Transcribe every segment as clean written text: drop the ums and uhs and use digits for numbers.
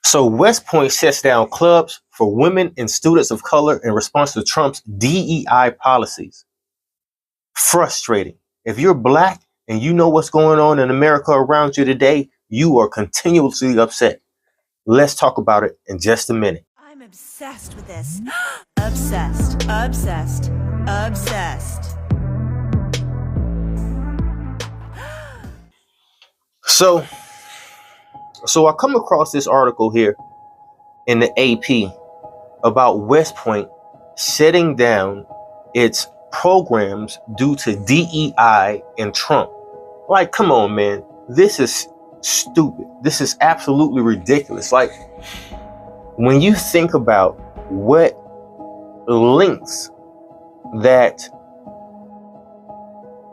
So West Point shuts down clubs for women and students of color in response to Trump's DEI policies. Frustrating. If you're black and you know what's going on in America around you today, you are continuously upset. Let's talk about it in just a minute. I'm obsessed with this. Obsessed, obsessed, obsessed. So I come across this article here in the AP about West Point shutting down its programs due to DEI and Trump. Like, come on, man. This is stupid. This is absolutely ridiculous. Like, when you think about what links that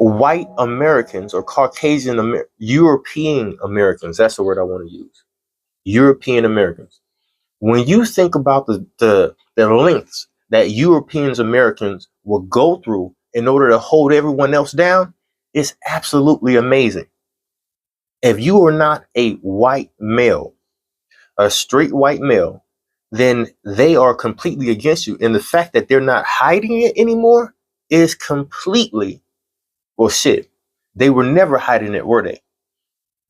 white Americans or Caucasian European Americans, that's the word I want to use, European Americans. When you think about the lengths that Europeans Americans will go through in order to hold everyone else down, it's absolutely amazing. If you are not a white male, a straight white male, then they are completely against you. And the fact that they're not hiding it anymore is completely, well, shit. They were never hiding it, were they?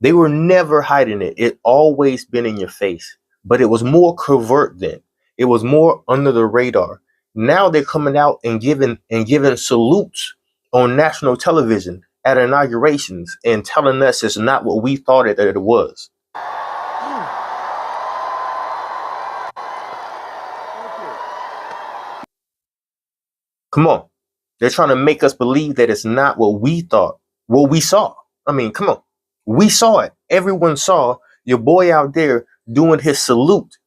They were never hiding it. It always been in your face. But it was more covert then. It was more under the radar. Now they're coming out and giving salutes on national television at inaugurations and telling us it's not what we thought that it was. Come on. They're trying to make us believe that it's not what we thought, what we saw. I mean, come on. We saw it. Everyone saw your boy out there doing his salute.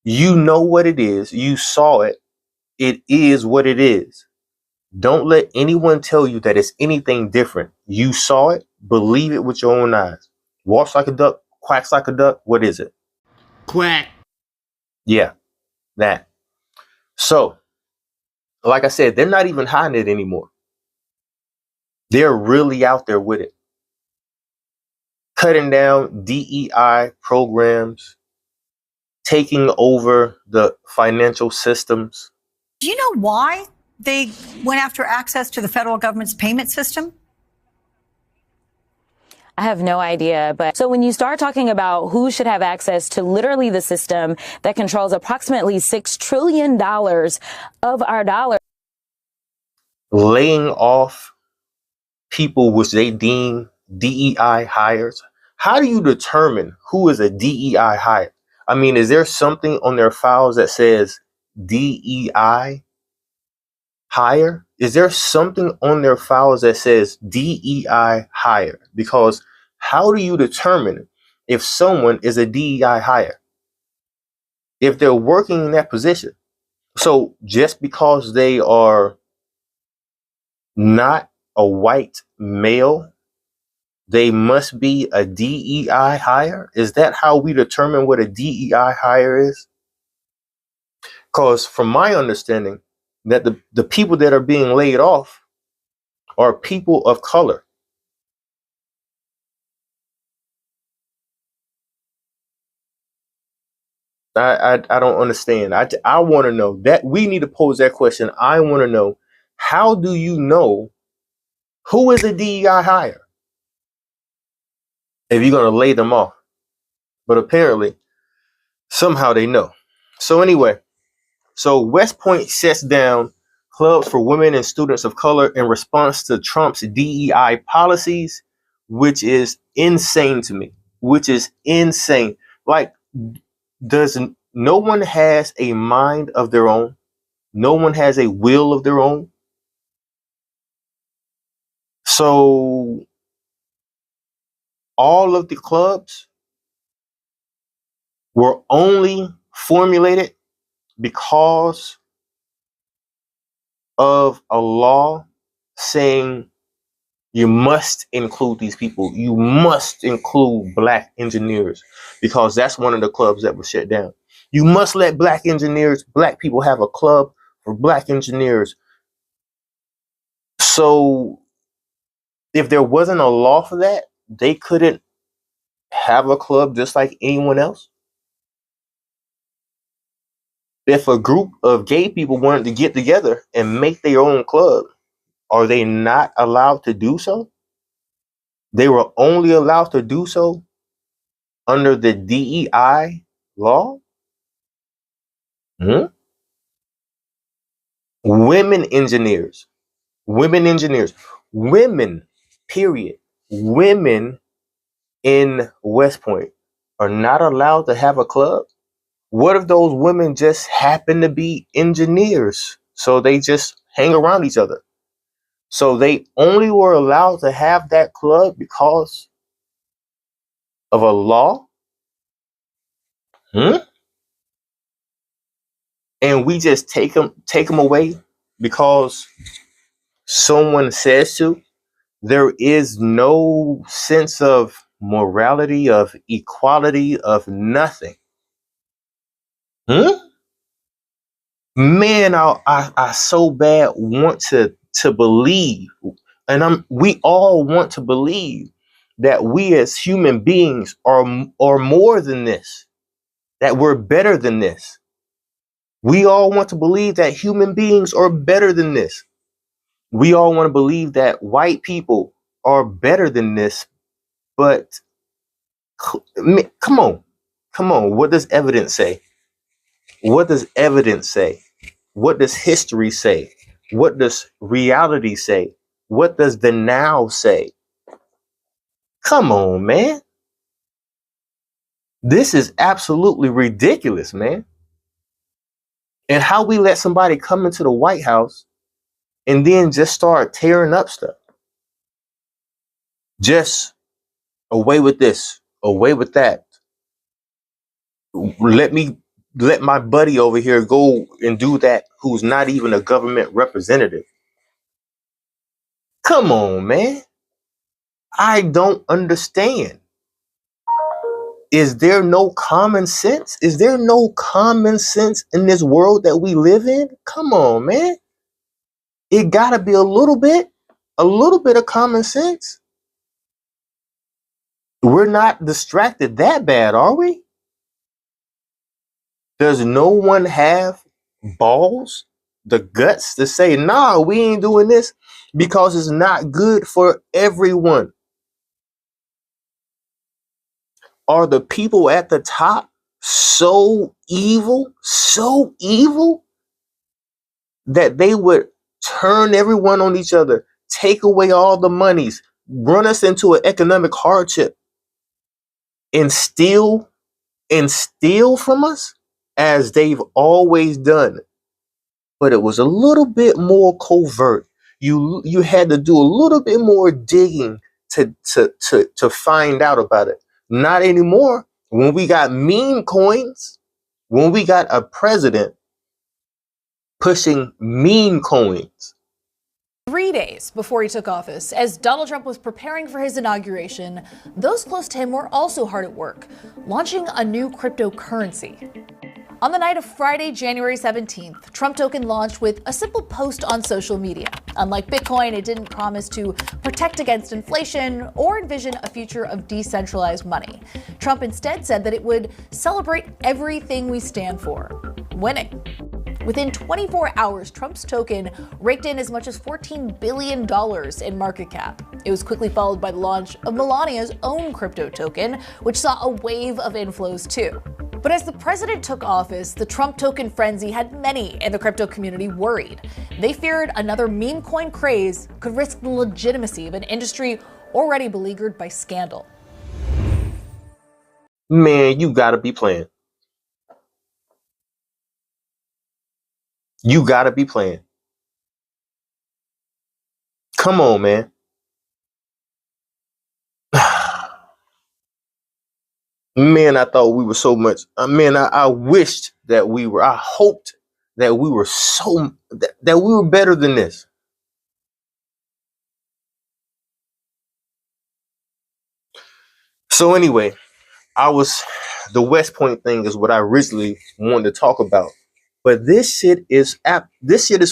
You know what it is. You saw it. It is what it is. Don't let anyone tell you that it's anything different. You saw it. Believe it with your own eyes. Walks like a duck, quacks like a duck. What is it? Quack. Yeah, that. So, like I said, they're not even hiding it anymore. They're really out there with it. Cutting down DEI programs, taking over the financial systems. Do you know why they went after access to the federal government's payment system? I have no idea. But so when you start talking about who should have access to literally the system that controls approximately $6 trillion of our dollars. Laying off people which they deem DEI hires. How do you determine who is a DEI hire? I mean, is there something on their files that says DEI hire? Is there something on their files that says DEI hire? Because how do you determine if someone is a DEI hire? If they're working in that position. So just because they are not a white male, they must be a DEI hire? Is that how we determine what a DEI hire is? Because from my understanding, that the people that are being laid off are people of color. I don't understand. I want to know that. We need to pose that question. I want to know, how do you know who is a DEI hire if you're going to lay them off? But apparently, somehow they know. So anyway, so West Point shuts down clubs for women and students of color in response to Trump's DEI policies, which is insane to me. Which is insane. Like, no one has a mind of their own? No one has a will of their own? So all of the clubs were only formulated because of a law saying you must include these people. You must include black engineers, because that's one of the clubs that was shut down. You must let black people have a club for black engineers. So if there wasn't a law for that, they couldn't have a club just like anyone else. If a group of gay people wanted to get together and make their own club, are they not allowed to do so? They were only allowed to do so under the DEI law. Hmm? Women engineers, women engineers, women, period. Women in West Point are not allowed to have a club. What if those women just happen to be engineers? So they just hang around each other. So they only were allowed to have that club because of a law. Hmm? And we just take them away because someone says to. There is no sense of morality, of equality, of nothing. Hmm? Man, I so bad want to believe, and we all want to believe that we as human beings are more than this, that we're better than this. We all want to believe that human beings are better than this. We all want to believe that white people are better than this, but come on. Come on. What does evidence say? What does evidence say? What does history say? What does reality say? What does the now say? Come on, man. This is absolutely ridiculous, man. And how we let somebody come into the White House and then just start tearing up stuff. Just away with this, away with that. Let my buddy over here go and do that who's not even a government representative. Come on, man. I don't understand. Is there no common sense? Is there no common sense in this world that we live in? Come on, man. It gotta be a little bit of common sense. We're not distracted that bad, are we? Does no one have balls, the guts to say, nah, we ain't doing this because it's not good for everyone? Are the people at the top so evil that they would turn everyone on each other, take away all the monies, run us into an economic hardship, and steal from us as they've always done? But it was a little bit more covert. You had to do a little bit more digging to find out about it. Not anymore. When we got meme coins, when we got a president pushing meme coins. 3 days before he took office, as Donald Trump was preparing for his inauguration, those close to him were also hard at work, launching a new cryptocurrency. On the night of Friday, January 17th, Trump Token launched with a simple post on social media. Unlike Bitcoin, it didn't promise to protect against inflation or envision a future of decentralized money. Trump instead said that it would celebrate everything we stand for: winning. Within 24 hours, Trump's token raked in as much as $14 billion in market cap. It was quickly followed by the launch of Melania's own crypto token, which saw a wave of inflows too. But as the president took office, the Trump token frenzy had many in the crypto community worried. They feared another meme coin craze could risk the legitimacy of an industry already beleaguered by scandal. Man, you gotta be playing. You gotta be playing. Come on, man. Man, I thought we were so much. Man, I wished that we were. I hoped that we were that we were better than this. So anyway, the West Point thing is what I originally wanted to talk about. But this shit is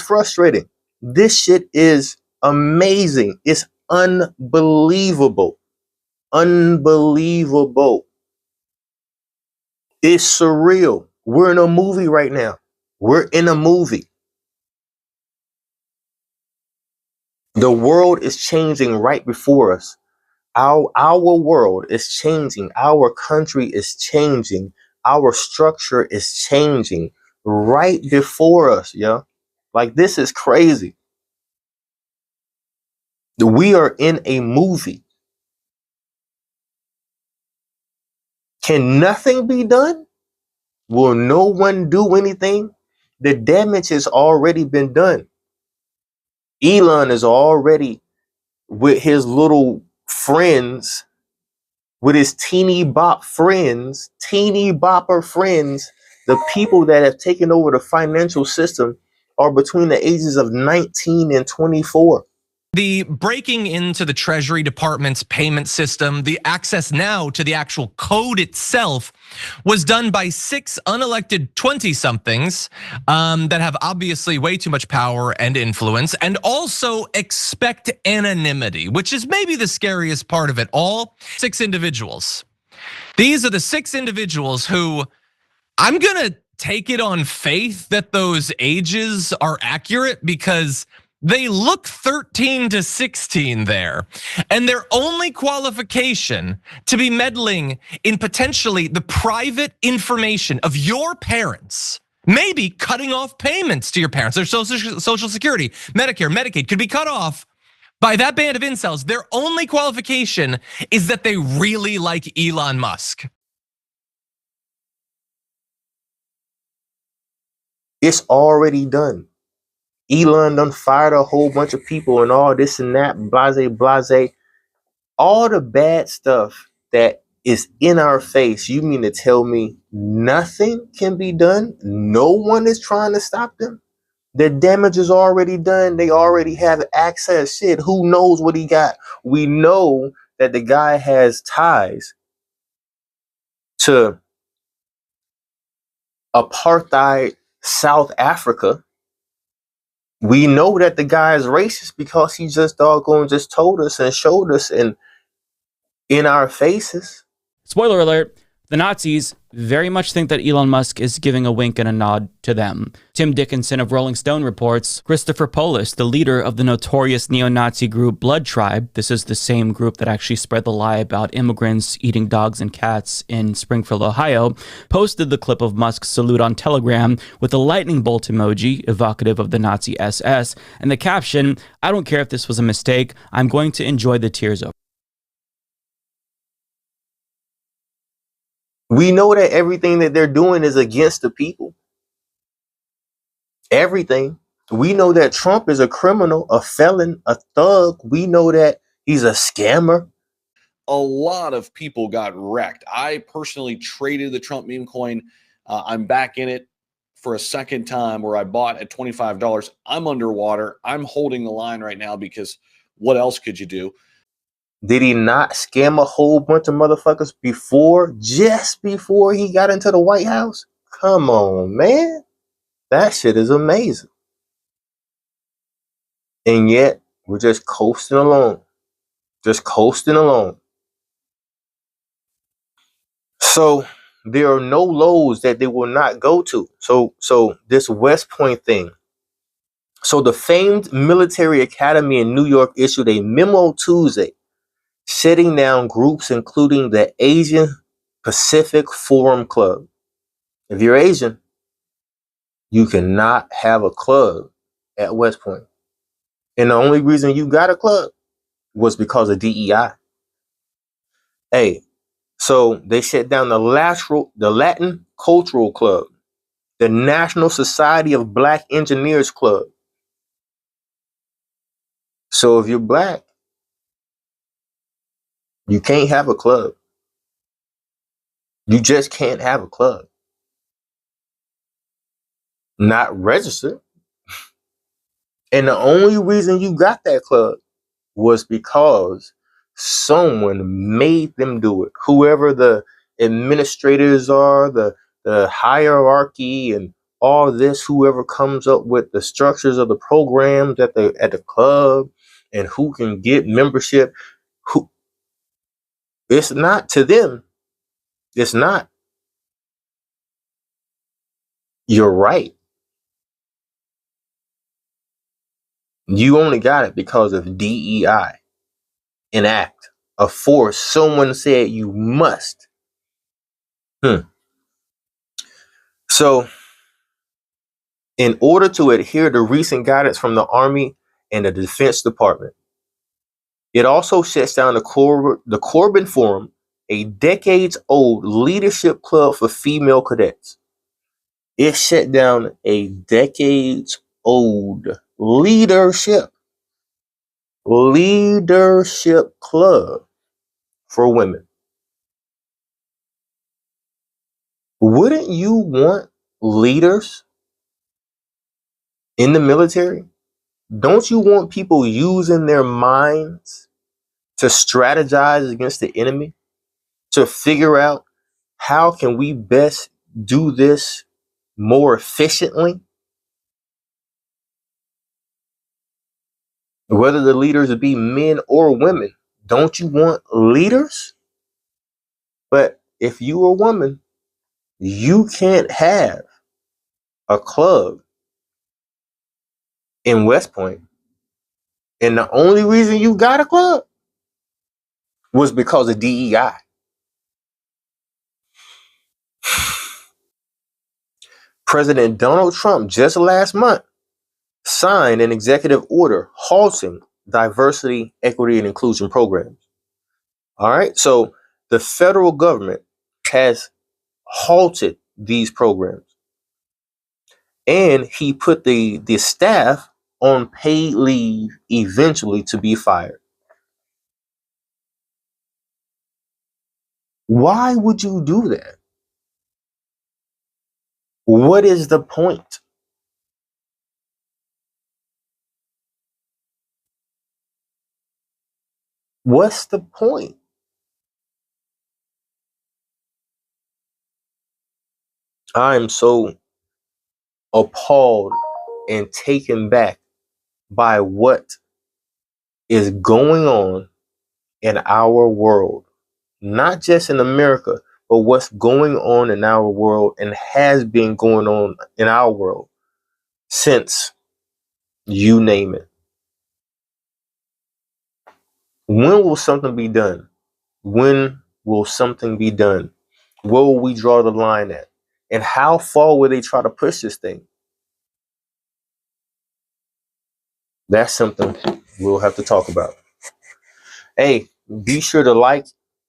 frustrating. This shit is amazing. It's unbelievable. Unbelievable. It's surreal. We're in a movie right now. We're in a movie. The world is changing right before us. Our world is changing. Our country is changing. Our structure is changing right before us, yeah. Like, this is crazy. We are in a movie. Can nothing be done? Will no one do anything? The damage has already been done. Elon is already with his little friends, with his teeny bopper friends, the people that have taken over the financial system are between the ages of 19 and 24. The breaking into the Treasury Department's payment system, the access now to the actual code itself, was done by 6 unelected 20-somethings that have obviously way too much power and influence, and also expect anonymity, which is maybe the scariest part of it all. 6 individuals. These are the 6 individuals who, I'm gonna take it on faith that those ages are accurate, because they look 13 to 16 there. And their only qualification to be meddling in potentially the private information of your parents, maybe cutting off payments to your parents, their Social Security, Medicare, Medicaid could be cut off by that band of incels. Their only qualification is that they really like Elon Musk. It's already done. Elon done fired a whole bunch of people and all this and that, blase. All the bad stuff that is in our face. You mean to tell me nothing can be done? No one is trying to stop them? The damage is already done. They already have access. Shit, who knows what he got? We know that the guy has ties to apartheid South Africa. We know that the guy is racist because he just doggone just told us and showed us in our faces. Spoiler alert, the Nazis very much think that Elon Musk is giving a wink and a nod to them. Tim Dickinson of Rolling Stone reports Christopher Polis, the leader of the notorious neo-Nazi group Blood Tribe, this is the same group that actually spread the lie about immigrants eating dogs and cats in Springfield, Ohio, posted the clip of Musk's salute on Telegram with a lightning bolt emoji, evocative of the Nazi SS, and the caption, "I don't care if this was a mistake, I'm going to enjoy the tears over." We know that everything that they're doing is against the people. Everything. We know that Trump is a criminal, a felon, a thug. We know that he's a scammer. A lot of people got wrecked. I personally traded the Trump meme coin. I'm back in it for a second time, where I bought at $25. I'm underwater. I'm holding the line right now because what else could you do? Did he not scam a whole bunch of motherfuckers just before he got into the White House? Come on, man. That shit is amazing. And yet, we're just coasting along. Just coasting along. So, there are no lows that they will not go to. So this Westpoint thing. So, the famed military academy in New York issued a memo Tuesday shutting down groups including the Asian Pacific Forum Club. If you're Asian, you cannot have a club at West Point. And the only reason you got a club was because of DEI. Hey, so they shut down the Latin Cultural Club, the National Society of Black Engineers Club. So if you're black, you can't have a club. You just can't have a club. Not registered. And the only reason you got that club was because someone made them do it. Whoever the administrators are, the hierarchy and all this, whoever comes up with the structures of the programs at the club and who can get membership, who it's not to them. It's not. You're right. You only got it because of DEI, an act, a force. Someone said you must. So, in order to adhere to recent guidance from the Army and the Defense Department, it also shuts down the Corbin Forum, a decades-old leadership club for female cadets. It shut down a decades-old leadership club for women. Wouldn't you want leaders in the military? Don't you want people using their minds to strategize against the enemy, to figure out how can we best do this more efficiently? Whether the leaders be men or women, don't you want leaders? But if you are a woman, you can't have a club in West Point. And the only reason you got a club was because of DEI. President Donald Trump just last month signed an executive order halting diversity, equity, and inclusion programs. All right. So the federal government has halted these programs. And he put the staff on paid leave eventually to be fired. Why would you do that? What is the point? What's the point? I am so appalled and taken back by what is going on in our world, not just in America, but what's going on in our world and has been going on in our world since you name it. When will something be done? When will something be done? Where will we draw the line at? And how far will they try to push this thing? That's something we'll have to talk about. Hey, be sure to like,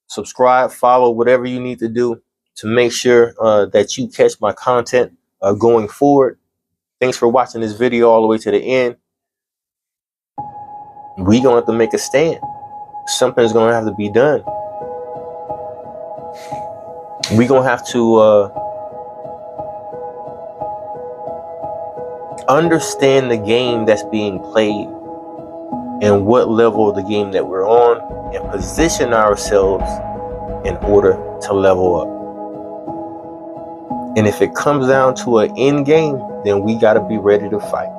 subscribe, follow, whatever you need to do to make sure that you catch my content going forward. Thanks for watching this video all the way to the end. We're going to have to make a stand. Something's going to have to be done. We're going to have to understand the game that's being played and what level of the game that we're on and position ourselves in order to level up. And if it comes down to an end game, then we got to be ready to fight.